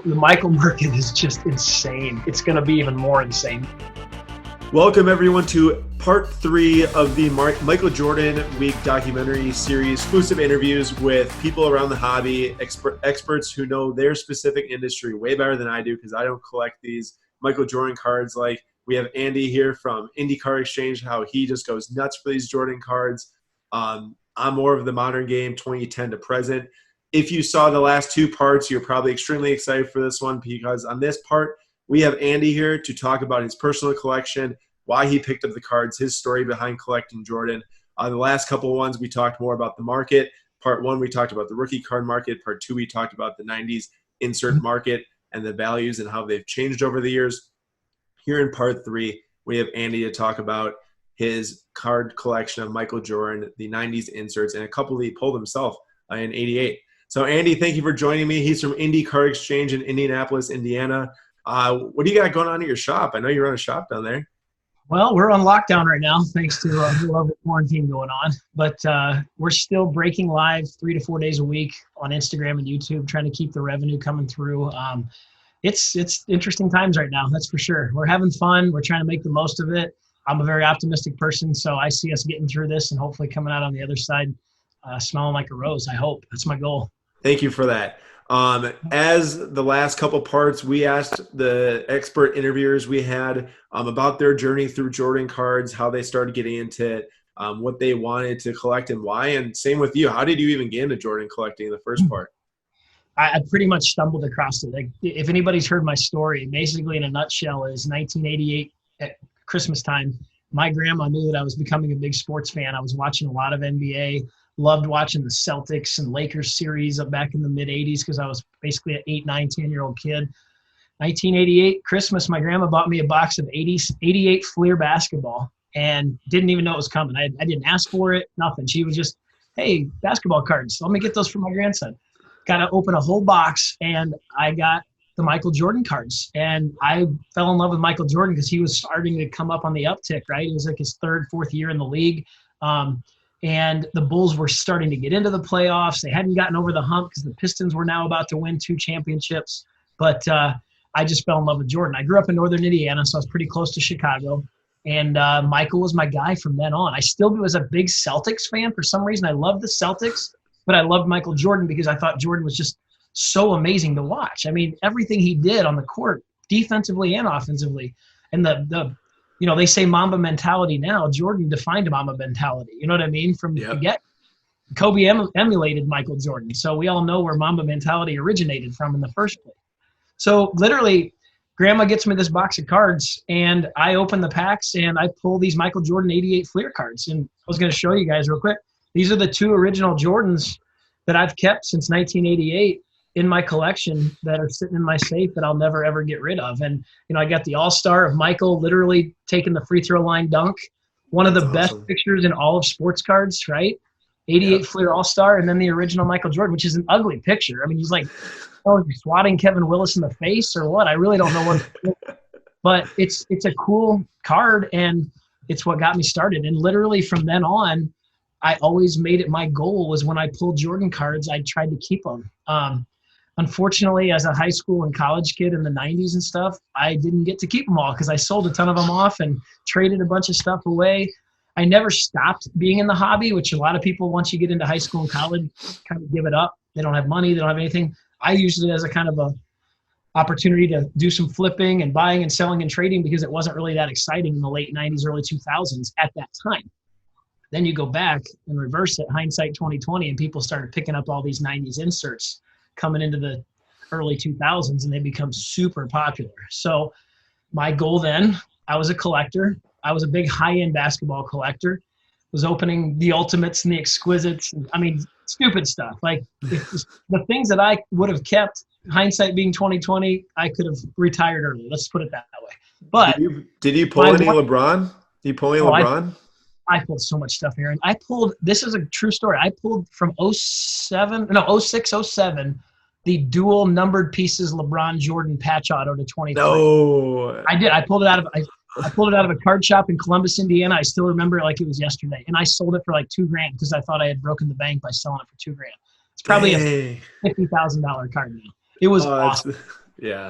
the Michael market is just insane. It's going to be even more insane. Welcome everyone to part 3 of the Michael Jordan Week documentary series, exclusive interviews with people around the hobby, experts who know their specific industry way better than I do because I don't collect these Michael Jordan cards. Like we have Andy here from Indy Card Exchange, how he just goes nuts for these Jordan cards. I'm more of the modern game, 2010 to present. If you saw the last 2 parts, you're probably extremely excited for this one because on this part, we have Andy here to talk about his personal collection, why he picked up the cards, his story behind collecting Jordan. The last couple of ones, we talked more about the market. Part 1, we talked about the rookie card market. Part 2, we talked about the 90s insert market and the values and how they've changed over the years. Here in part 3, we have Andy to talk about his card collection of Michael Jordan, the 90s inserts, and a couple that he pulled himself in 88. So, Andy, thank you for joining me. He's from Indy Card Exchange in Indianapolis, Indiana. What do you got going on at your shop? I know you run a shop down there. Well, we're on lockdown right now, thanks to the quarantine going on. But we're still breaking live 3 to 4 days a week on Instagram and YouTube, trying to keep the revenue coming through. It's interesting times right now, that's for sure. We're having fun. We're trying to make the most of it. I'm a very optimistic person, so I see us getting through this and hopefully coming out on the other side smelling like a rose, I hope. That's my goal. Thank you for that. As the last couple parts, we asked the expert interviewers we had about their journey through Jordan cards, how they started getting into it, what they wanted to collect and why. And same with you. How did you even get into Jordan collecting in the first part? I pretty much stumbled across it. Like, if anybody's heard my story, basically in a nutshell is 1988 at Christmas time, my grandma knew that I was becoming a big sports fan. I was watching a lot of NBA. Loved watching the Celtics and Lakers series back in the mid-'80s because I was basically an 8, 9, 10-year-old kid. 1988, Christmas, my grandma bought me a box of 88 Fleer basketball and didn't even know it was coming. I didn't ask for it, nothing. She was just, hey, basketball cards. Let me get those for my grandson. Got to open a whole box, and I got the Michael Jordan cards. And I fell in love with Michael Jordan because he was starting to come up on the uptick, right? It was like his 3rd, 4th year in the league. And the Bulls were starting to get into the playoffs. They hadn't gotten over the hump because the Pistons were now about to win 2 championships. But I just fell in love with Jordan. I grew up in northern Indiana, so I was pretty close to Chicago. And Michael was my guy from then on. I still was a big Celtics fan. For some reason, I loved the Celtics, but I loved Michael Jordan because I thought Jordan was just so amazing to watch. I mean, everything he did on the court, defensively and offensively. And they say Mamba mentality now. Jordan defined Mamba mentality. You know what I mean? From the get, Kobe emulated Michael Jordan. So we all know where Mamba mentality originated from in the first place. So literally, Grandma gets me this box of cards, and I open the packs, and I pull these Michael Jordan 88 Fleer cards. And I was going to show you guys real quick. These are the 2 original Jordans that I've kept since 1988. In my collection that are sitting in my safe that I'll never, ever get rid of. And, I got the all-star of Michael literally taking the free throw line dunk. One of the best pictures in all of sports cards, right? 88 Fleer all-star, and then the original Michael Jordan, which is an ugly picture. I mean, he's like, swatting Kevin Willis in the face or what? I really don't know what. But it's a cool card, and it's what got me started. And literally from then on, I always made it my goal was when I pulled Jordan cards, I tried to keep them. Unfortunately, as a high school and college kid in the 90s and stuff, I didn't get to keep them all because I sold a ton of them off and traded a bunch of stuff away. I never stopped being in the hobby, which a lot of people, once you get into high school and college, kind of give it up. They don't have money. They don't have anything. I used it as a kind of a opportunity to do some flipping and buying and selling and trading because it wasn't really that exciting in the late 90s, early 2000s at that time. Then you go back and reverse it, hindsight 2020, and people started picking up all these 90s inserts coming into the early 2000s, and they become super popular. So my goal then, I was a collector. I was a big high-end basketball collector. Was opening the Ultimates and the Exquisites. I mean, stupid stuff. Like the things that I would have kept, hindsight being 2020, I could have retired early. Let's put it that way. But did you pull any LeBron? Did you pull any LeBron? I pulled so much stuff, Aaron. This is a true story. I pulled from 06, 07, the dual numbered pieces LeBron Jordan patch auto to 23. No. I did. I pulled it out of a card shop in Columbus, Indiana. I still remember it like it was yesterday. And I sold it for like $2,000 because I thought I had broken the bank by selling it for $2,000. It's probably a $50,000 card now. It was awesome. Yeah.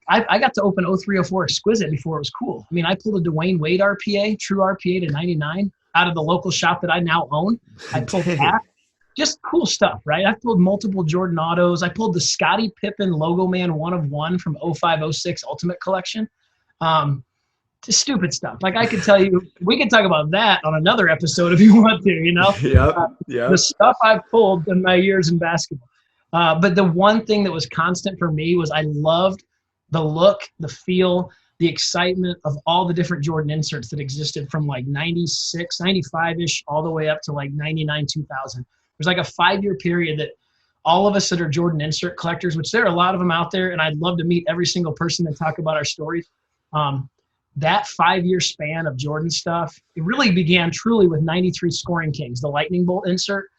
I got to open 0304 Exquisite before it was cool. I mean, I pulled a Dwayne Wade RPA, true RPA to 99 out of the local shop that I now own. I pulled that. Just cool stuff, right? I pulled multiple Jordan autos. I pulled the Scottie Pippen Logo Man 1 of 1 from 05-06 Ultimate Collection. Just stupid stuff. Like I could tell you, we could talk about that on another episode if you want to, you know? Yep. The stuff I've pulled in my years in basketball. But the one thing that was constant for me was I loved the look, the feel, the excitement of all the different Jordan inserts that existed from like 96, 95-ish, all the way up to like 99, 2000. There's like a 5-year period that all of us that are Jordan insert collectors, which there are a lot of them out there, and I'd love to meet every single person and talk about our stories. That 5-year span of Jordan stuff, it really began truly with 93 Scoring Kings, the lightning bolt insert.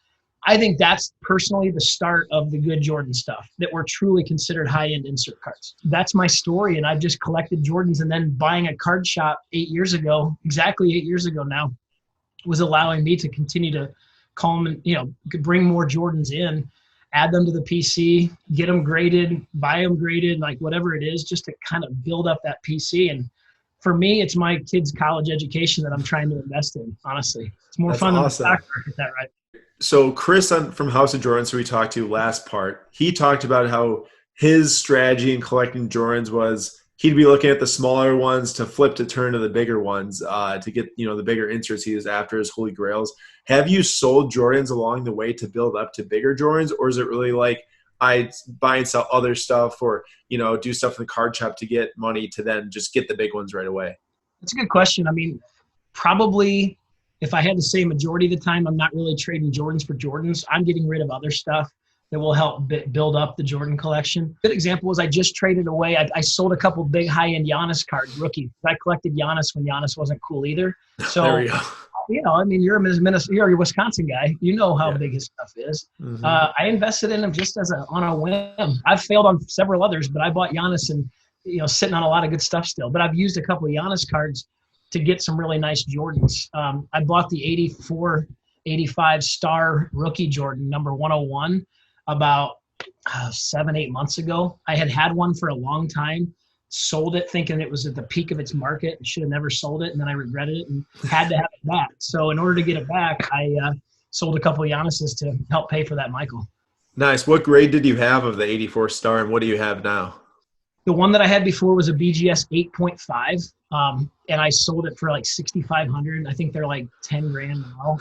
I think that's personally the start of the good Jordan stuff that were truly considered high-end insert cards. That's my story, and I've just collected Jordans, and then buying a card shop 8 years ago, exactly 8 years ago now, was allowing me to continue to call them, you know, bring more Jordans in, add them to the PC, get them graded, buy them graded, like whatever it is, just to kind of build up that PC. And for me, it's my kids' college education that I'm trying to invest in, honestly. It's more fun than the stock market, that right? So Chris from House of Jordans, who we talked to last part, he talked about how his strategy in collecting Jordans was he'd be looking at the smaller ones to flip to turn to the bigger ones to get, you know, the bigger inserts he was after his holy grails. Have you sold Jordans along the way to build up to bigger Jordans, or is it really like I buy and sell other stuff, or, you know, do stuff in the card shop to get money to then just get the big ones right away? That's a good question. I mean, probably if I had to say majority of the time, I'm not really trading Jordans for Jordans. I'm getting rid of other stuff that will help build up the Jordan collection. Good example was I just traded away. I sold a couple big high-end Giannis cards, rookie. I collected Giannis when Giannis wasn't cool either. So, there we go. You know, I mean, you're a Wisconsin guy. You know how big his stuff is. Mm-hmm. I invested in him just on a whim. I've failed on several others, but I bought Giannis and, you know, sitting on a lot of good stuff still. But I've used a couple of Giannis cards to get some really nice Jordans. I bought the 84, 85 star rookie Jordan, number 101, about 7-8 months ago. I had one for a long time, sold it thinking it was at the peak of its market. Should have never sold it, and then I regretted it and had to have it back. So in order to get it back, I sold a couple of Giannis's to help pay for that Michael. Nice. What grade did you have of the 84 star, and what do you have now? The one that I had before was a BGS 8.5, and I sold it for like $6,500. I think they're like 10 grand now.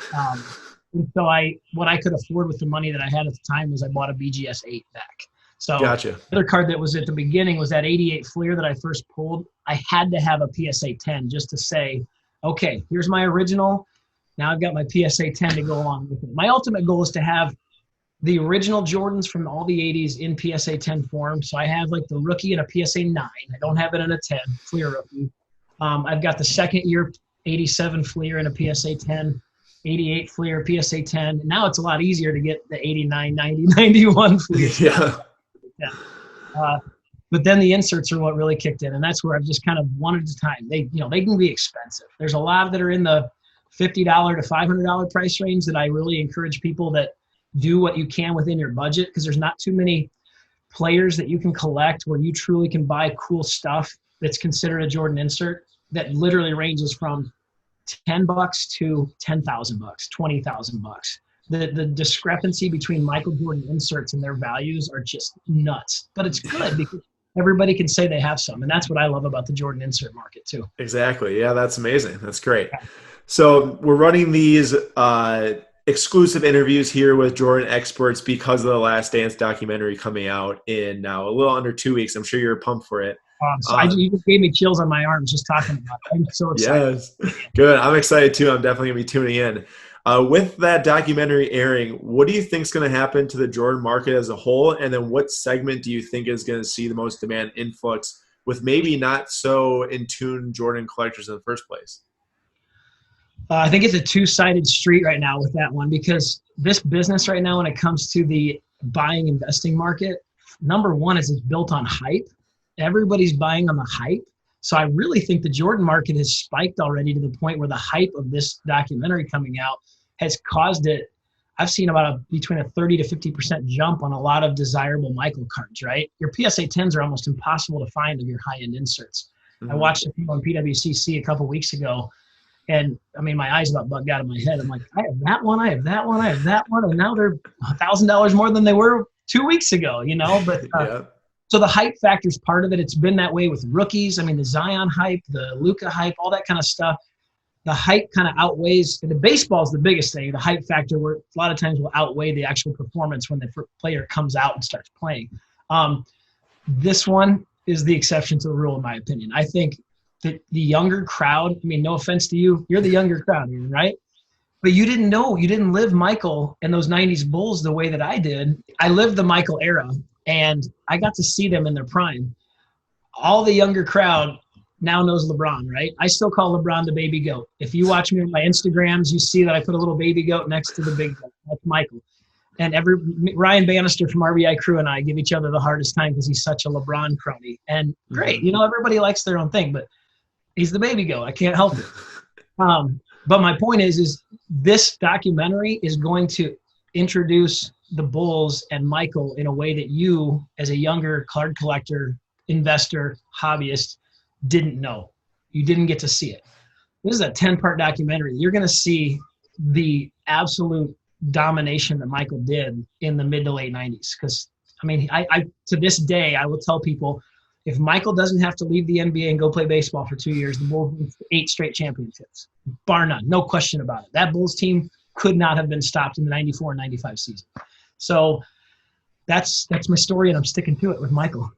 And so what I could afford with the money that I had at the time was I bought a BGS 8 back. So gotcha. The other card that was at the beginning was that 88 Fleer that I first pulled. I had to have a PSA 10 just to say, okay, here's my original. Now I've got my PSA 10 to go along with it. My ultimate goal is to have the original Jordans from all the 80s in PSA 10 form. So I have like the rookie in a PSA 9. I don't have it in a 10, Fleer rookie. I've got the second year 87 Fleer in a PSA 10. 88 Fleer, PSA 10. Now it's a lot easier to get the 89, 90, 91 Fleer. Yeah. But then the inserts are what really kicked in, and that's where I've just kind of one at a time. They can be expensive. There's a lot that are in the $50 to $500 price range that I really encourage people that do what you can within your budget, because there's not too many players that you can collect where you truly can buy cool stuff that's considered a Jordan insert that literally ranges from $10 to $10,000, $20,000. The discrepancy between Michael Jordan inserts and their values are just nuts. But it's good because everybody can say they have some, and that's what I love about the Jordan insert market too. Exactly. Yeah, that's amazing. That's great. So we're running these exclusive interviews here with Jordan experts because of the Last Dance documentary coming out in now a little under 2 weeks. I'm sure you're pumped for it. You just gave me chills on my arms just talking about it. I'm so excited. Yes. Good. I'm excited too. I'm definitely going to be tuning in. With that documentary airing, what do you think is going to happen to the Jordan market as a whole? And then what segment do you think is going to see the most demand influx with maybe not so in tune Jordan collectors in the first place? I think it's a two-sided street right now with that one, because this business right now, when it comes to the buying investing market, number one is it's built on hype. Everybody's buying on the hype. So I really think the Jordan market has spiked already to the point where the hype of this documentary coming out has caused it I've seen between a 30 to 50% jump on a lot of desirable Michael cards, right? Your PSA 10s are almost impossible to find of your high-end inserts. Mm-hmm. I watched a few on PWCC a couple weeks ago, and I mean, my eyes about bugged out of my head. I'm like, I have that one, I have that one, I have that one, and now they're $1,000 more than they were 2 weeks ago, you know? But so the hype factor is part of it. It's been that way with rookies. I mean, the Zion hype, the Luka hype, all that kind of stuff. The hype kind of outweighs, and the baseball is the biggest thing. The hype factor, where a lot of times will outweigh the actual performance when the player comes out and starts playing. This one is the exception to the rule, in my opinion. I think that the younger crowd, I mean, no offense to you, you're the younger crowd, right? But you didn't live Michael and those 90s Bulls the way that I did. I lived the Michael era, and I got to see them in their prime. All the younger crowd now knows LeBron, right? I still call LeBron the baby goat. If you watch me on my Instagrams, you see that I put a little baby goat next to the big goat. That's Michael. And Ryan Bannister from RBI Crew and I give each other the hardest time because he's such a LeBron crony. And great, everybody likes their own thing, but he's the baby goat. I can't help it. But my point is this documentary is going to introduce the Bulls and Michael in a way that you, as a younger card collector, investor, hobbyist, didn't know. You didn't get to see it. This is a 10-part documentary. You're going to see the absolute domination that Michael did in the mid to late 90s. Because, I mean, I to this day, I will tell people, if Michael doesn't have to leave the NBA and go play baseball for 2 years, the Bulls win 8 straight championships. Bar none. No question about it. That Bulls team could not have been stopped in the 94 and 95 season. So that's my story, and I'm sticking to it with Michael.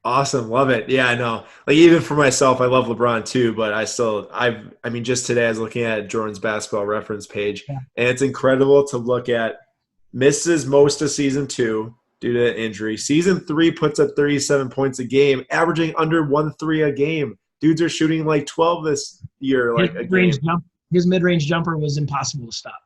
Awesome. Love it. Yeah, I know. Like, even for myself, I love LeBron too, but I mean, just today I was looking at Jordan's basketball reference page, and it's incredible to look at. Misses most of season 2 due to injury. Season 3 puts up 37 points a game, averaging under 1-3 a game. Dudes are shooting like 12 this year. His mid-range jumper was impossible to stop.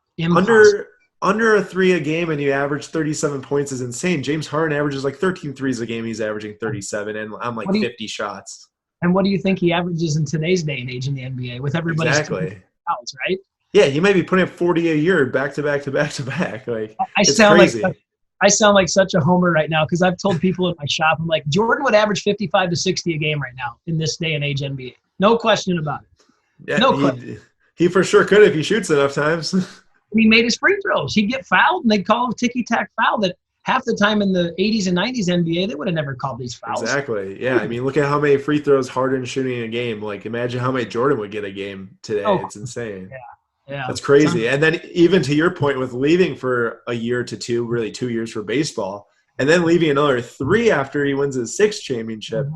Under a 3 a game, and you average 37 points is insane. James Harden averages like 13 threes a game. He's averaging 37, and I'm like 50 shots. And what do you think he averages in today's day and age in the NBA with everybody's fouls, right? Yeah, he might be putting up 40 a year back to back to back to back. Like, it's crazy. Like I sound like such a homer right now because I've told people in my shop, I'm like, Jordan would average 55 to 60 a game right now in this day and age NBA. No question about it. Yeah, no question. He for sure could if he shoots enough times. He made his free throws. He'd get fouled, and they'd call a ticky-tack foul that half the time in the 80s and 90s NBA, they would have never called these fouls. Exactly. Yeah, I mean, look at how many free throws Harden's shooting in a game. Like, imagine how many Jordan would get a game today. It's insane. Yeah. That's crazy. And then even to your point with leaving for a year to 2, really 2 years for baseball, and then leaving another 3 after he wins his 6th championship,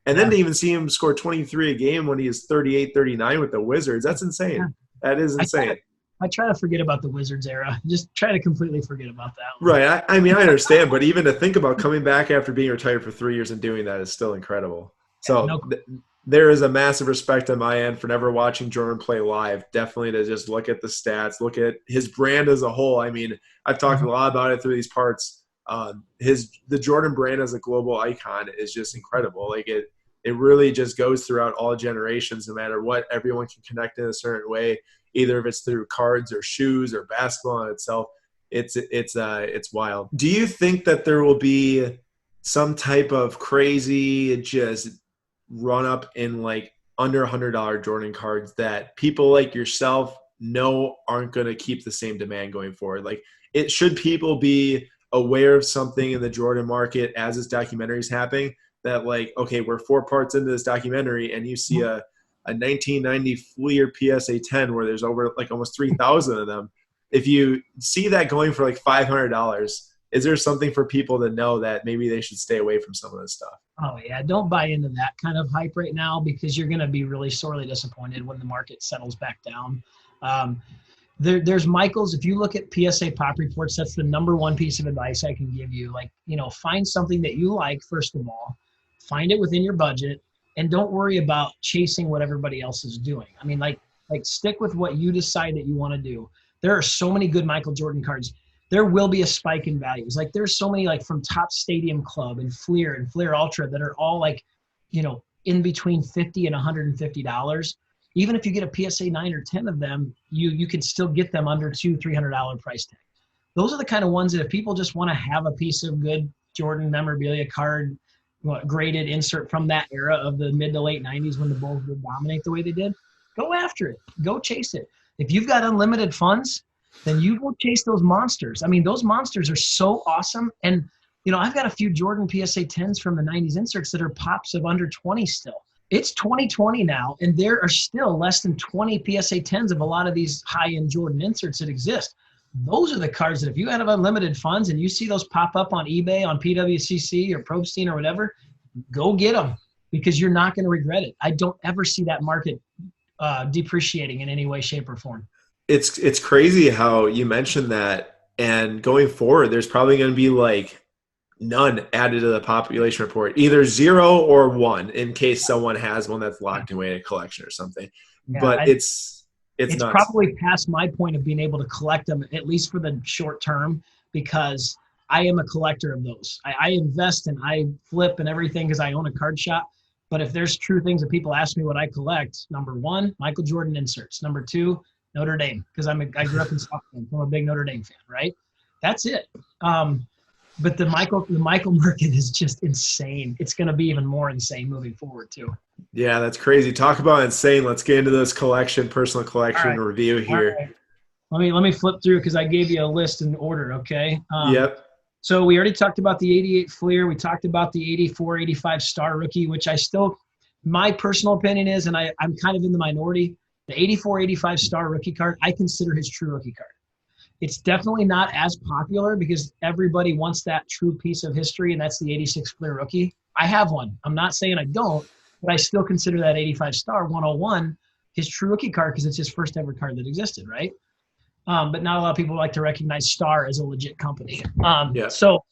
and then to even see him score 23 a game when he is 38, 39 with the Wizards, that's insane. Yeah. That is insane. I try to forget about the Wizards era. Just try to completely forget about that one. Right. I mean, I understand, but even to think about coming back after being retired for 3 years and doing that is still incredible. So there is a massive respect on my end for never watching Jordan play live. Definitely to just look at the stats, look at his brand as a whole. I mean, I've talked a lot about it through these parts. The Jordan brand as a global icon is just incredible. Like, it really just goes throughout all generations, no matter what. Everyone can connect in a certain way, either if it's through cards or shoes or basketball in itself. It's wild. Do you think that there will be some type of crazy just run up in like under $100 Jordan cards that people like yourself know aren't going to keep the same demand going forward? Like, should people be aware of something in the Jordan market as this documentary is happening, that like, okay, we're 4 parts into this documentary and you see a 1990 Fleer PSA 10 where there's over like almost 3,000 of them. If you see that going for like $500, is there something for people to know that maybe they should stay away from some of this stuff? Oh yeah, don't buy into that kind of hype right now, because you're going to be really sorely disappointed when the market settles back down. There's Michael's. If you look at PSA pop reports, that's the number one piece of advice I can give you. Like, find something that you like, first of all, find it within your budget, and don't worry about chasing what everybody else is doing. I mean, like stick with what you decide that you want to do. There are so many good Michael Jordan cards. There will be a spike in values. Like, there's so many, like from Top Stadium Club and Fleer Ultra, that are all like, in between $50 and $150. Even if you get a PSA 9 or 10 of them, you can still get them under $200-$300 price tag. those are the kind of ones that if people just want to have a piece of good Jordan memorabilia card, graded insert from that era of the mid to late 90s when the Bulls would dominate the way they did, go after it. Go chase it. If you've got unlimited funds, then you go chase those monsters. I mean, those monsters are so awesome. And, I've got a few Jordan PSA 10s from the 90s inserts that are pops of under 20 still. It's 2020 now, and there are still less than 20 PSA 10s of a lot of these high-end Jordan inserts that exist. Those are the cards that if you have unlimited funds and you see those pop up on eBay, on PWCC or Probstein or whatever, go get them because you're not going to regret it. I don't ever see that market depreciating in any way, shape, or form. It's crazy how you mentioned that, and going forward, there's probably going to be like none added to the population report, either 0 or 1 in case someone has one that's locked away in a collection or something. Yeah, but it's nuts. Probably past my point of being able to collect them, at least for the short term, because I am a collector of those. I invest and I flip and everything because I own a card shop. But if there's true things that people ask me what I collect, number 1, Michael Jordan inserts. Number 2, Notre Dame, because I grew up in Scotland. I'm a big Notre Dame fan, right? That's it. But the Michael market is just insane. It's going to be even more insane moving forward too. Yeah, that's crazy. Talk about insane. Let's get into this personal collection review here. Right. Let me flip through because I gave you a list in order. Okay. Yep. So we already talked about the 88 Fleer. We talked about the 84, 85 star rookie, which my personal opinion is, and I'm kind of in the minority, the 84, 85 star rookie card, I consider his true rookie card. It's definitely not as popular because everybody wants that true piece of history, and that's the 86 Fleer rookie. I have one. I'm not saying I don't, but I still consider that 85 star 101 his true rookie card because it's his first ever card that existed, right? But not a lot of people like to recognize Star as a legit company. So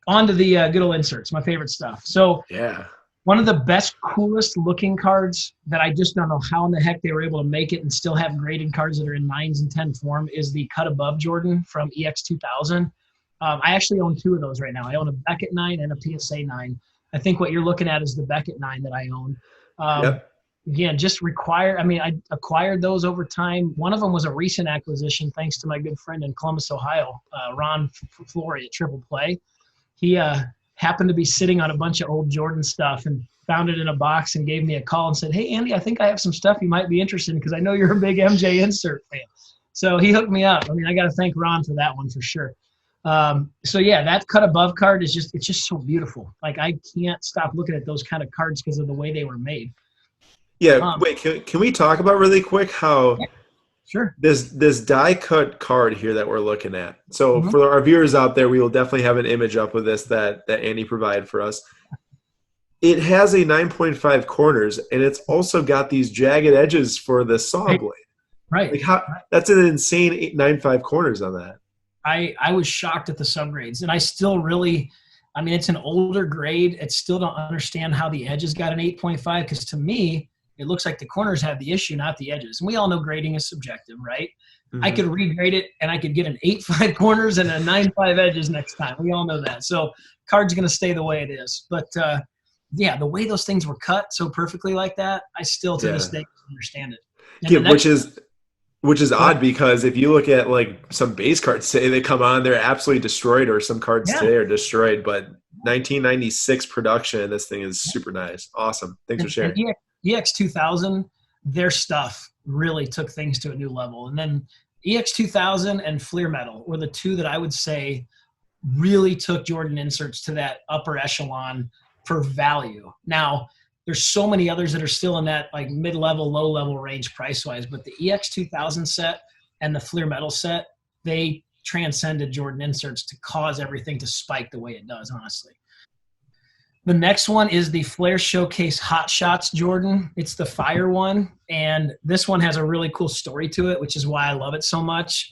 on to the good old inserts, my favorite stuff. So yeah, one of the best, coolest looking cards that I just don't know how in the heck they were able to make it and still have graded cards that are in 9s and 10 form is the cut above Jordan from EX2000. I actually own 2 of those right now. I own a Beckett 9 and a PSA 9. I think what you're looking at is the Beckett 9 that I own. Again, I acquired those over time. One of them was a recent acquisition thanks to my good friend in Columbus, Ohio, Ron Flory at Triple Play. He happened to be sitting on a bunch of old Jordan stuff and found it in a box and gave me a call and said, "Hey, Andy, I think I have some stuff you might be interested in because I know you're a big MJ insert fan." So he hooked me up. I got to thank Ron for that one for sure. That cut above card is it's just so beautiful. Like I can't stop looking at those kind of cards because of the way they were made. Yeah, wait, can we talk about really quick how this die cut card here that we're looking at? So for our viewers out there, we will definitely have an image up with this that Andy provided for us. It has a 9.5 corners, and it's also got these jagged edges for the saw blade. Right. Like that's an insane 9.5 corners on that. I was shocked at the subgrades, and I still really it's an older grade. I still don't understand how the edges got an 8.5 because to me, it looks like the corners have the issue, not the edges. And we all know grading is subjective, right? Mm-hmm. I could regrade it, and I could get an 8.5 corners and a 9.5 edges next time. We all know that. So card's going to stay the way it is. But, the way those things were cut so perfectly like that, I still to this day don't understand it. Which is odd because if you look at like some base cards today, they come on, they're absolutely destroyed, or some cards today are destroyed. But 1996 production, this thing is super nice. Awesome. Thanks for sharing. EX2000, their stuff really took things to a new level. And then EX2000 and Fleer Metal were the 2 that I would say really took Jordan inserts to that upper echelon for value. Now, there's so many others that are still in that like mid-level, low-level range price-wise, but the EX2000 set and the Fleer Metal set, they transcended Jordan inserts to cause everything to spike the way it does, honestly. The next one is the Flair Showcase Hot Shots Jordan. It's the Fire one, and this one has a really cool story to it, which is why I love it so much.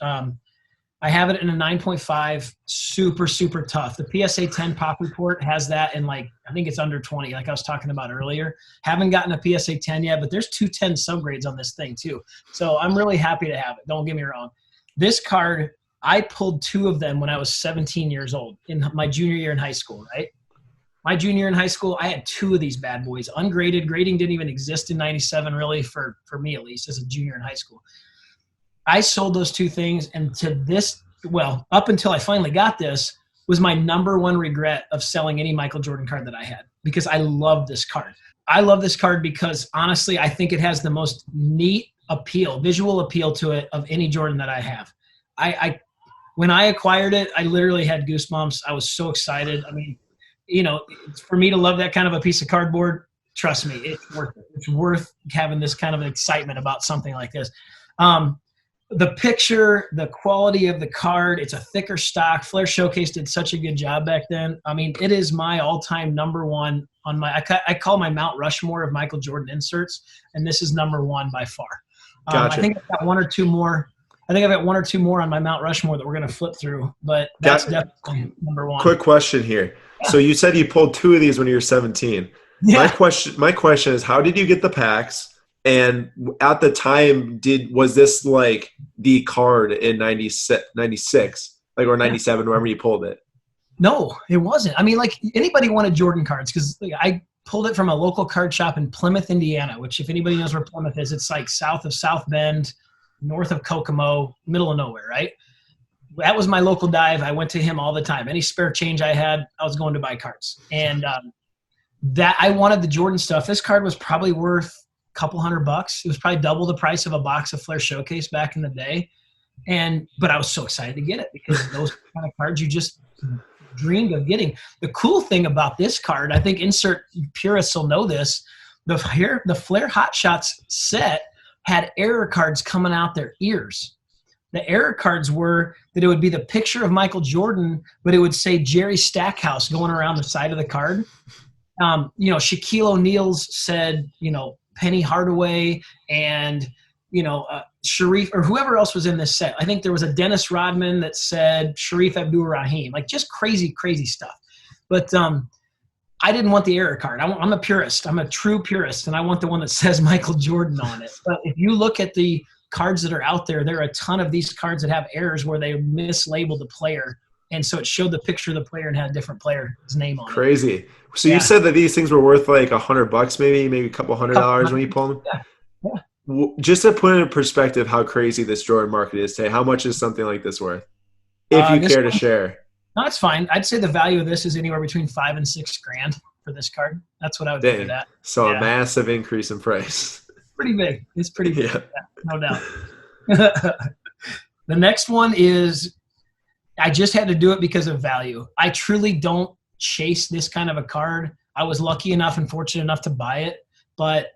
I have it in a 9.5, super, super tough. The PSA 10 pop report has that in I think it's under 20, like I was talking about earlier. Haven't gotten a PSA 10 yet, but there's 210 subgrades on this thing too. So I'm really happy to have it. Don't get me wrong. This card, I pulled 2 of them when I was 17 years old in my junior year in high school, right? My junior year in high school, I had 2 of these bad boys, ungraded. Grading didn't even exist in 97 really for me at least as a junior in high school. I sold those 2 things, and to this well, up until I finally got this, was my number one regret of selling any Michael Jordan card that I had, because I love this card. I love this card because honestly, I think it has the most neat appeal, visual appeal to it of any Jordan that I have. When I acquired it, I literally had goosebumps. I was so excited. I mean, you know, for me to love that kind of a piece of cardboard, trust me, it's worth it. It's worth having this kind of excitement about something like this. The picture, the quality of the card, it's a thicker stock. Flair Showcase did such a good job back then. I mean, it is my all-time number one on my, I call my Mount Rushmore of Michael Jordan inserts, and this is number one by far. Gotcha. I think I've got one or two more. I think I've got one or two more on my Mount Rushmore that we're going to flip through, but that's definitely number one. Quick question here. Yeah. So you said you pulled 2 of these when you were 17. Yeah. My question is, how did you get the packs? And at the time, was this like the card in 96, like, or 97, wherever you pulled it? No, it wasn't. I mean, like, anybody wanted Jordan cards, because I pulled it from a local card shop in Plymouth, Indiana, which, if anybody knows where Plymouth is, it's like south of South Bend, north of Kokomo, middle of nowhere, right? That was my local dive. I went to him all the time. Any spare change I had, I was going to buy cards. And that I wanted the Jordan stuff. This card was probably worth couple $100. It was probably double the price of a box of Flair Showcase back in the day. But I was so excited to get it, because those kind of cards you just dreamed of getting. The cool thing about this card, I think insert purists will know this, the Flair Hot Shots set had error cards coming out their ears. The error cards were that it would be the picture of Michael Jordan, but it would say Jerry Stackhouse going around the side of the card. You know, Shaquille O'Neal's said, you know, Penny Hardaway, and Sharif, or whoever else was in this set. I think there was a Dennis Rodman that said Sharif Abdur-Rahim, like just crazy stuff. But I didn't want the error card. I'm a purist. I'm a true purist, and I want the one that says Michael Jordan on it. But if you look at the cards that are out there, there are a ton of these cards that have errors where they mislabeled the player. And so it showed the picture of the player and had a different player's name on it. Crazy. So you said that these things were worth like $100, maybe a couple $100 when you pulled them? Yeah. Just to put in perspective how crazy this Jordan market is today, how much is something like this worth? If you care to share. No, it's fine. I'd say the value of this is anywhere between $5,000 and $6,000 for this card. That's what I would put it at. So a massive increase in price. Pretty big. It's pretty big. Yeah, no doubt. The next one is, I just had to do it because of value. I truly don't chase this kind of a card. I was lucky enough and fortunate enough to buy it, but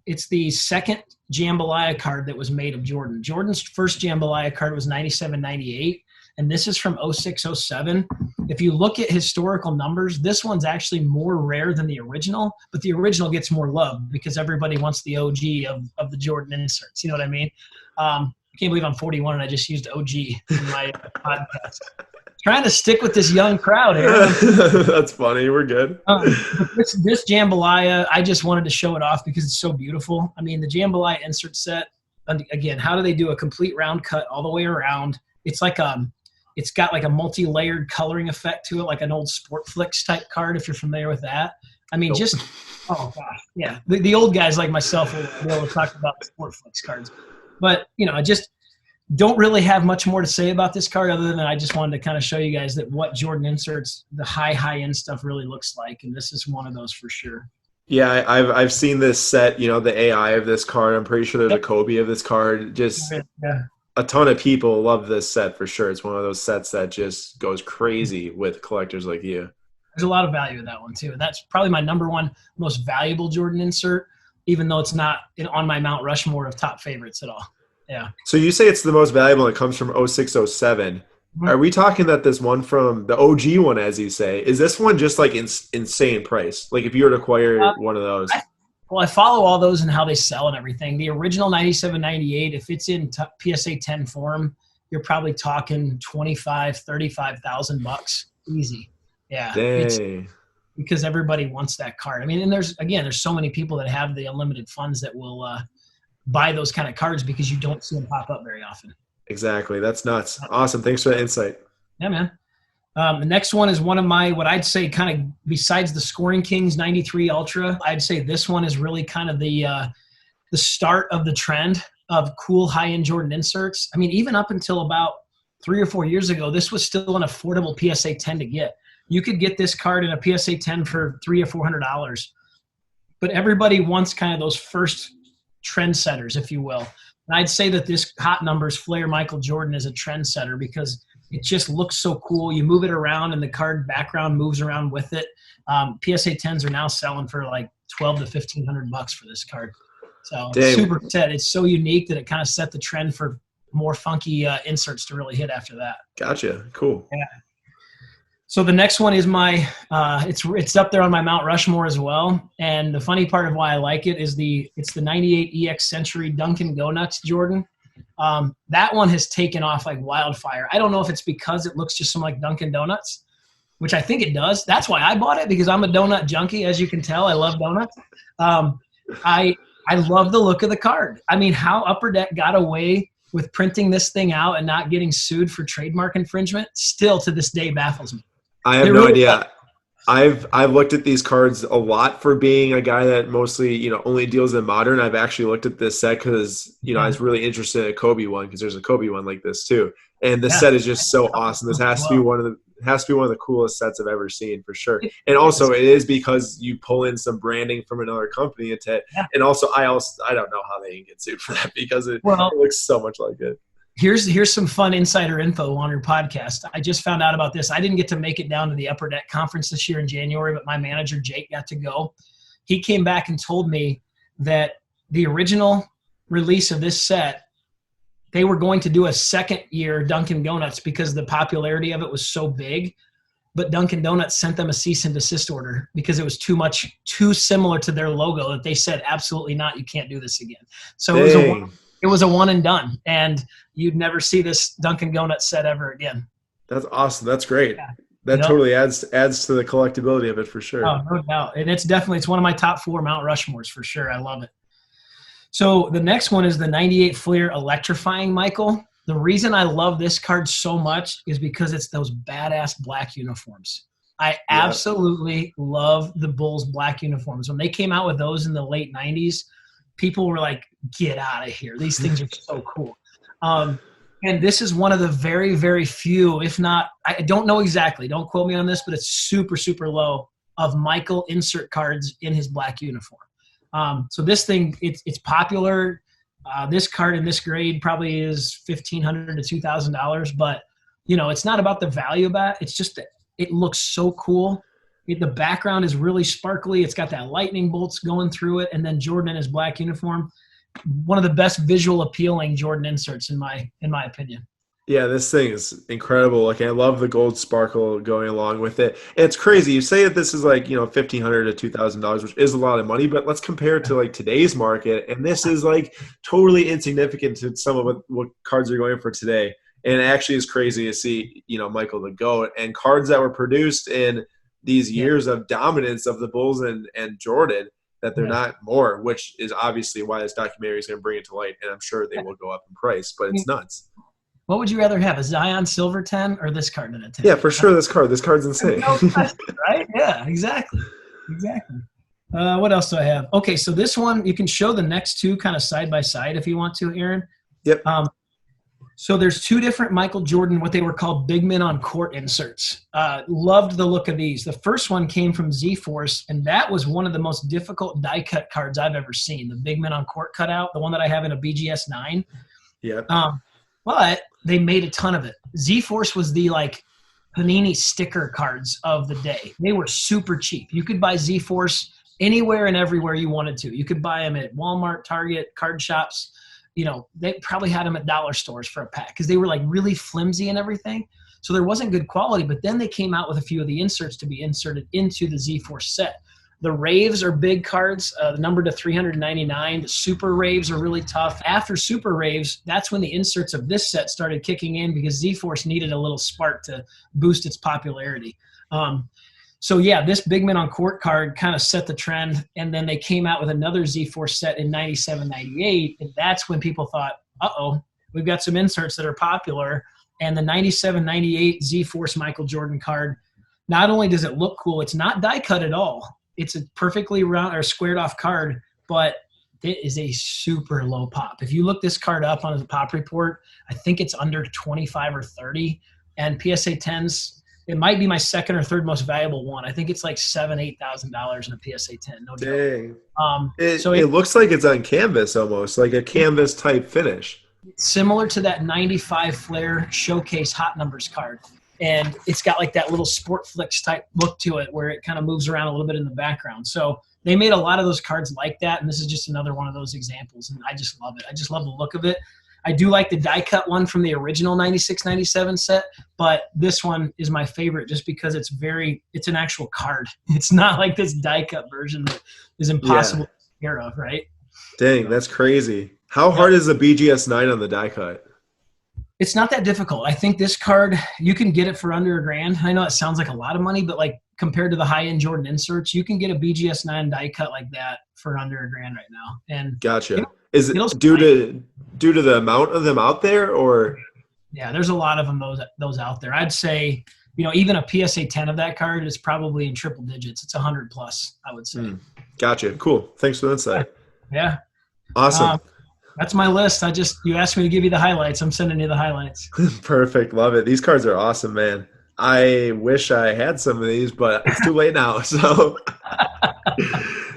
it's the second Jambalaya card that was made of Jordan. Jordan's first Jambalaya card was 97-98, and this is from 06-07. If you look at historical numbers, this one's actually more rare than the original, but the original gets more love because everybody wants the OG of the Jordan inserts. You know what I mean? I can't believe I'm 41 and I just used OG in my podcast. Trying to stick with this young crowd here. That's funny. We're good. This Jambalaya, I just wanted to show it off because it's so beautiful. I mean, the Jambalaya insert set, again, how do they do a complete round cut all the way around? It's like it's got like a multi-layered coloring effect to it, like an old Sportflix type card, if you're familiar with that. I mean, oh gosh, yeah. The old guys like myself will be able to talk about Sportflix cards. But, I just don't really have much more to say about this card other than I just wanted to kind of show you guys that what Jordan inserts, the high-end stuff really looks like. And this is one of those for sure. Yeah, I've seen this set, the AI of this card. I'm pretty sure there's a Kobe of this card. Just a ton of people love this set for sure. It's one of those sets that just goes crazy with collectors like you. There's a lot of value in that one too. That's probably my number one most valuable Jordan insert, even though it's not on my Mount Rushmore of top favorites at all. Yeah. So you say it's the most valuable and it comes from 06-07. Mm-hmm. Are we talking that this one from the OG one, as you say, is this one just like insane price? Like if you were to acquire one of those? I follow all those and how they sell and everything. The original 97-98, if it's in PSA 10 form, you're probably talking $25,000-$35,000 easy. Yeah. Dang. Because everybody wants that card. I mean, and there's so many people that have the unlimited funds that will buy those kind of cards because you don't see them pop up very often. Exactly. That's nuts. Awesome. Thanks for the insight. Yeah, man. The next one is one of my, what I'd say kind of besides the Scoring Kings 93 Ultra, I'd say this one is really kind of the start of the trend of cool high-end Jordan inserts. I mean, even up until about 3 or 4 years ago, this was still an affordable PSA 10 to get. You could get this card in a PSA 10 for $300 or $400. But everybody wants kind of those first trendsetters, if you will. And I'd say that this hot numbers Flair Michael Jordan is a trendsetter because it just looks so cool. You move it around and the card background moves around with it. PSA 10s are now selling for like $1,200 to $1,500 for this card. So it's super set. It's so unique that it kind of set the trend for more funky inserts to really hit after that. Gotcha. Cool. Yeah. So the next one is my, it's up there on my Mount Rushmore as well. And the funny part of why I like it is it's the 98 EX Century Dunkin' Donuts Jordan. That one has taken off like wildfire. I don't know if it's because it looks just some like Dunkin' Donuts, which I think it does. That's why I bought it, because I'm a donut junkie. As you can tell, I love donuts. I love the look of the card. I mean, how Upper Deck got away with printing this thing out and not getting sued for trademark infringement still to this day baffles me. I have no idea. I've looked at these cards a lot for being a guy that mostly, only deals in modern. I've actually looked at this set because, I was really interested in a Kobe one because there's a Kobe one like this too. And this set is just so awesome. This has to be one of the coolest sets I've ever seen for sure. And also it is because you pull in some branding from another company and also I don't know how they can get sued for that because it looks so much like it. Here's some fun insider info on your podcast. I just found out about this. I didn't get to make it down to the Upper Deck conference this year in January, but my manager, Jake, got to go. He came back and told me that the original release of this set, they were going to do a second year Dunkin' Donuts because the popularity of it was so big. But Dunkin' Donuts sent them a cease and desist order because it was too similar to their logo that they said, absolutely not, you can't do this again. So it was a one and done, and you'd never see this Dunkin' Donuts set ever again. That's awesome. That's great. Yeah. That totally adds to the collectability of it for sure. Oh, no doubt. And it's one of my top 4 Mount Rushmores for sure. I love it. So the next one is the 98 Fleer Electrifying Michael. The reason I love this card so much is because it's those badass black uniforms. I absolutely love the Bulls black uniforms. When they came out with those in the late 90s, people were like, get out of here. These things are so cool. And this is one of the very, very few, if not, I don't know exactly, don't quote me on this, but it's super, super low of Michael insert cards in his black uniform. So this thing, it's popular. This card in this grade probably is $1,500 to $2,000, but it's not about the value of that. It's just that it looks so cool. The background is really sparkly. It's got that lightning bolts going through it. And then Jordan in his black uniform, one of the best visual appealing Jordan inserts in my opinion. Yeah, this thing is incredible. Like, I love the gold sparkle going along with it. And it's crazy. You say that this is like, $1,500 to $2,000, which is a lot of money, but let's compare it to like today's market. And this is like totally insignificant to some of what cards are going for today. And it actually is crazy to see, Michael the GOAT and cards that were produced in these years of dominance of the Bulls and Jordan, that they're not more, which is obviously why this documentary is going to bring it to light. And I'm sure they will go up in price, but it's nuts. What would you rather have, a Zion Silver 10 or this card in a 10? Yeah, for sure. This card's insane. No question, right? Yeah, exactly. What else do I have? Okay, so this one, you can show the next two kind of side by side if you want to, Aaron. Yep. So there's 2 different Michael Jordan, what they were called big men on court inserts. Loved the look of these. The first one came from Z-Force, and that was one of the most difficult die cut cards I've ever seen. The big men on court cutout, the one that I have in a BGS 9. Yeah. But they made a ton of it. Z-Force was the like Panini sticker cards of the day. They were super cheap. You could buy Z-Force anywhere and everywhere you wanted to. You could buy them at Walmart, Target, card shops. They probably had them at dollar stores for a pack because they were like really flimsy and everything. So there wasn't good quality, but then they came out with a few of the inserts to be inserted into the Z-Force set. The Raves are big cards, numbered to 399. The Super Raves are really tough. After Super Raves, that's when the inserts of this set started kicking in because Z-Force needed a little spark to boost its popularity. So yeah, this big man on court card kind of set the trend, and then they came out with another Z-Force set in 97, 98, and that's when people thought, uh-oh, we've got some inserts that are popular, and the 97, 98 Z-Force Michael Jordan card, not only does it look cool, it's not die cut at all. It's a perfectly round or squared off card, but it is a super low pop. If you look this card up on the pop report, I think it's under 25 or 30. And PSA 10s, it might be my second or third most valuable one. I think it's like $7,000-$8,000 in a PSA 10. No joke. Dang. It looks like it's on canvas almost, like a canvas type finish. Similar to that 95 Flair Showcase Hot Numbers card. And it's got like that little Sport Flicks type look to it where it kind of moves around a little bit in the background. So they made a lot of those cards like that. And this is just another one of those examples. And I just love it. I just love the look of it. I do like the die cut one from the original 96, 97 set, but this one is my favorite just because it's an actual card. It's not like this die cut version that is impossible to take care of, right? Dang, that's crazy. How hard is the BGS 9 on the die cut? It's not that difficult. I think this card, you can get it for under $1,000. I know it sounds like a lot of money, but like compared to the high-end Jordan inserts, you can get a BGS 9 die cut like that for under $1,000 right now. And gotcha. Is it due to the amount of them out there, or? Yeah, there's a lot of them those out there. I'd say, even a PSA 10 of that card is probably in triple digits. It's 100 plus, I would say. Gotcha. Cool. Thanks for the insight. Yeah. Awesome. That's my list. You asked me to give you the highlights. I'm sending you the highlights. Perfect. Love it. These cards are awesome, man. I wish I had some of these, but it's too late now. So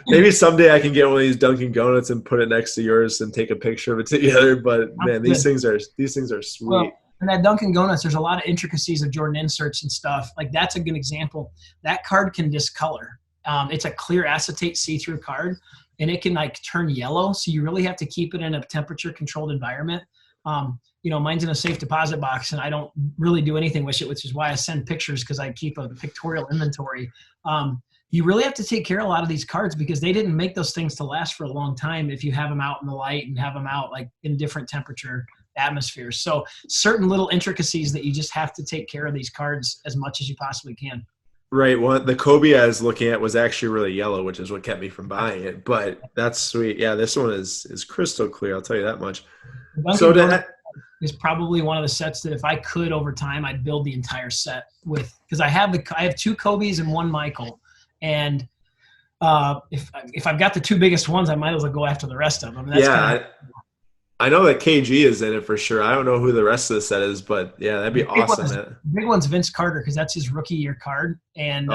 maybe someday I can get one of these Dunkin' Donuts and put it next to yours and take a picture of it together. But man, these things are sweet. Well, and that Dunkin' Donuts, there's a lot of intricacies of Jordan inserts and stuff. Like that's a good example. That card can discolor. It's a clear acetate see-through card, and it can like turn yellow. So you really have to keep it in a temperature controlled environment. Mine's in a safe deposit box and I don't really do anything with it, which is why I send pictures because I keep a pictorial inventory. You really have to take care of a lot of these cards because they didn't make those things to last for a long time if you have them out in the light and have them out like in different temperature atmospheres. So certain little intricacies that you just have to take care of these cards as much as you possibly can. Right. Well, the Kobe I was looking at was actually really yellow, which is what kept me from buying it. But that's sweet. Yeah, this one is crystal clear. I'll tell you that much. So is probably one of the sets that if I could over time, I'd build the entire set with, because I have two Kobe's and one Michael. And if I've got the two biggest ones, I might as well go after the rest of them. I know that KG is in it for sure. I don't know who the rest of the set is, but yeah, that'd be awesome. The big one's Vince Carter because that's his rookie year card. And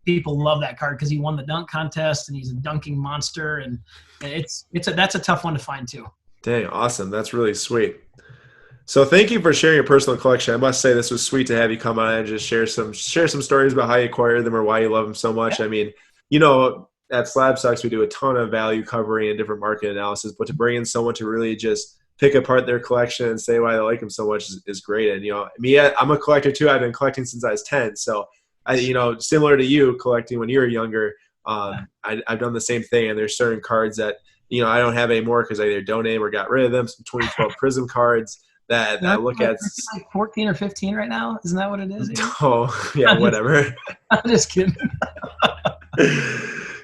people love that card because he won the dunk contest and he's a dunking monster. And that's a tough one to find too. Dang, awesome. That's really sweet. So thank you for sharing your personal collection. I must say this was sweet to have you come on and just share some stories about how you acquired them or why you love them so much. Yeah. I mean, at SlabStox, we do a ton of value covering and different market analysis, but to bring in someone to really just pick apart their collection and say why they like them so much is great. And, me, I'm a collector too. I've been collecting since I was 10. So, similar to you collecting when you were younger, I've done the same thing. And there's certain cards that, I don't have anymore because I either donated or got rid of them. Some 2012 Prism cards that I look at. It's like 14 or 15 right now. Isn't that what it is? Oh, yeah, whatever. I'm just kidding.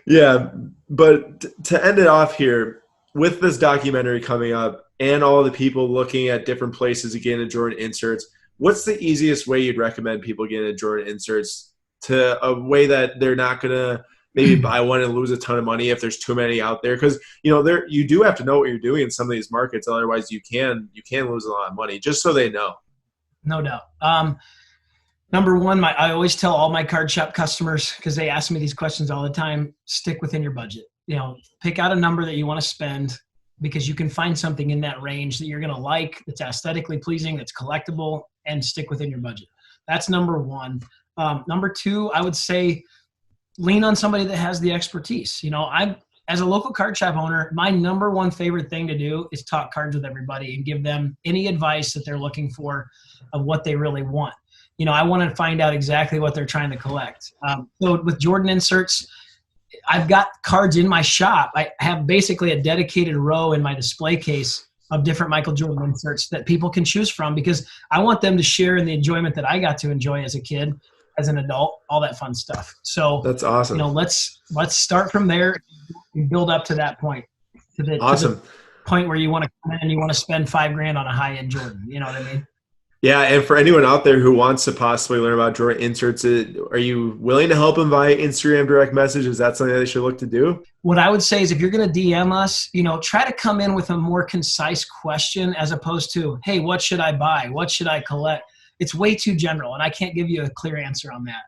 Yeah, but to end it off here, with this documentary coming up and all the people looking at different places to get into Jordan inserts, what's the easiest way you'd recommend people get into Jordan inserts to a way that they're not going to maybe buy one and lose a ton of money if there's too many out there? Because, you do have to know what you're doing in some of these markets. Otherwise, you can lose a lot of money, just so they know. No doubt. Number one, I always tell all my card shop customers, because they ask me these questions all the time, stick within your budget. Pick out a number that you want to spend because you can find something in that range that you're going to like, that's aesthetically pleasing, that's collectible, and stick within your budget. That's number one. Number two, I would say lean on somebody that has the expertise. As a local card shop owner, my number one favorite thing to do is talk cards with everybody and give them any advice that they're looking for of what they really want. I want to find out exactly what they're trying to collect. So with Jordan inserts, I've got cards in my shop. I have basically a dedicated row in my display case of different Michael Jordan inserts that people can choose from because I want them to share in the enjoyment that I got to enjoy as a kid, as an adult, all that fun stuff. So that's awesome. Let's start from there and build up to that point. Awesome. To the point where you want to come in and you want to spend $5,000 on a high-end Jordan. You know what I mean? Yeah, and for anyone out there who wants to possibly learn about Jordan inserts, are you willing to help them via Instagram direct message? Is that something that they should look to do? What I would say is if you're going to DM us, try to come in with a more concise question as opposed to, hey, what should I buy? What should I collect? It's way too general, and I can't give you a clear answer on that.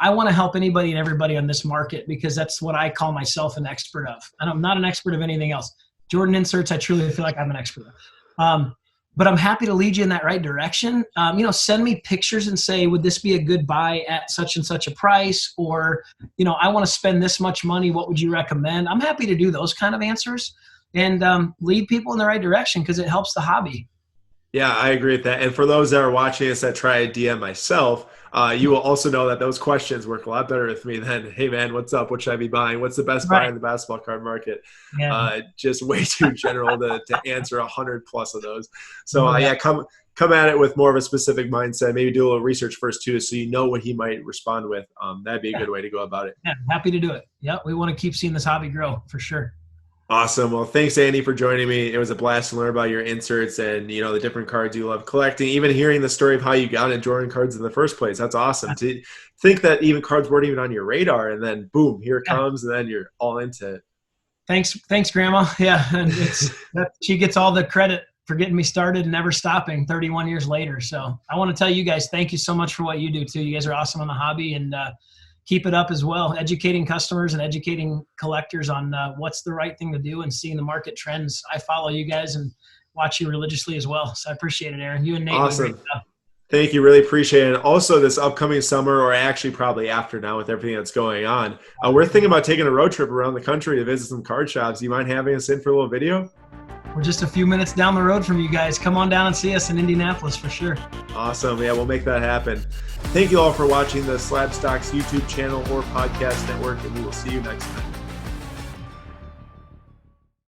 I want to help anybody and everybody on this market because that's what I call myself an expert of. And I'm not an expert of anything else. Jordan inserts, I truly feel like I'm an expert of. But I'm happy to lead you in that right direction. Send me pictures and say, would this be a good buy at such and such a price? Or, I want to spend this much money. What would you recommend? I'm happy to do those kind of answers and lead people in the right direction because it helps the hobby. Yeah, I agree with that. And for those that are watching us that try to DM myself, you will also know that those questions work a lot better with me than, hey, man, what's up? What should I be buying? What's the best buy in the basketball card market? Yeah. Just way too general to answer 100 plus of those. So, come at it with more of a specific mindset. Maybe do a little research first, too, so you know what he might respond with. That'd be a good way to go about it. Yeah, happy to do it. Yep, we want to keep seeing this hobby grow for sure. Awesome. Well, thanks, Andy, for joining me. It was a blast to learn about your inserts and, the different cards you love collecting, even hearing the story of how you got into Jordan cards in the first place. That's awesome. To think that even cards weren't even on your radar and then boom, here it comes, and then you're all into it. Thanks, Grandma. Yeah. And she gets all the credit for getting me started and never stopping 31 years later. So I want to tell you guys, thank you so much for what you do too. You guys are awesome on the hobby, and keep it up as well, educating customers and educating collectors on what's the right thing to do and seeing the market trends. I follow you guys and watch you religiously as well. So I appreciate it, Aaron. You and Nate. Awesome. Thank you. Really appreciate it. Also, this upcoming summer, or actually probably after now with everything that's going on, we're thinking about taking a road trip around the country to visit some card shops. Do you mind having us in for a little video? We're just a few minutes down the road from you guys. Come on down and see us in Indianapolis for sure. Awesome. Yeah, we'll make that happen. Thank you all for watching the SlabStox YouTube channel or podcast network, and we will see you next time.